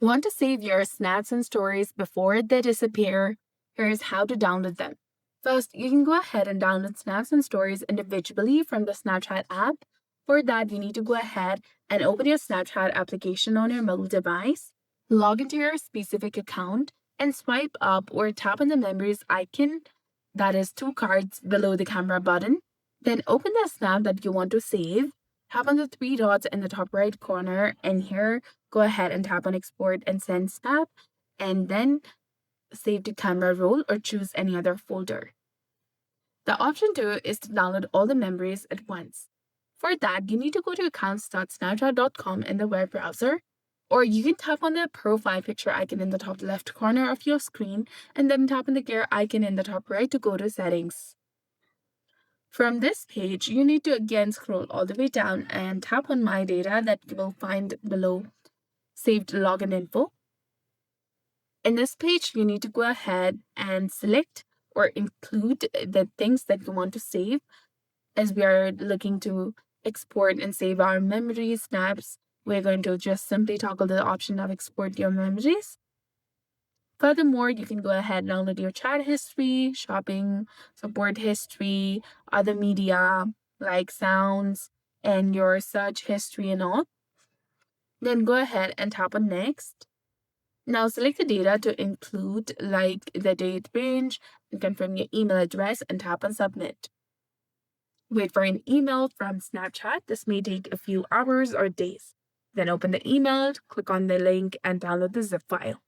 Want to save your snaps and stories before they disappear? Here's how to download them. First, you can go ahead and download snaps and stories individually from the Snapchat app. For that, you need to go ahead and open your Snapchat application on your mobile device, log into your specific account, and swipe up or tap on the memories icon, that is two cards below the camera button. Then open the snap that you want to save. Tap on the three dots in the top right corner, and here go ahead and tap on export and send snap, and then save to camera roll or choose any other folder. The option 2 is to download all the memories at once. For that, you need to go to accounts.snapchat.com in the web browser, or you can tap on the profile picture icon in the top left corner of your screen and then tap on the gear icon in the top right to go to settings. From this page, you need to again scroll all the way down and tap on My Data that you will find below Saved Login Info. In this page, you need to go ahead and select or include the things that you want to save, as we are looking to export and save our memories, snaps. We're going to just simply toggle the option of export your memories. Furthermore, you can go ahead and download your chat history, shopping, support history, other media like sounds, and your search history and all. Then go ahead and tap on next. Now select the data to include like the date range and confirm your email address and tap on submit. Wait for an email from Snapchat. This may take a few hours or days. Then open the email, click on the link and download the zip file.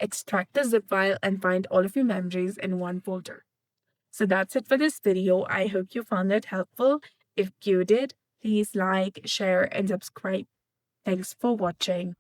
Extract the zip file and find all of your memories in one folder. So that's it for this video. I hope you found it helpful. If you did, please like, share, and subscribe. Thanks for watching.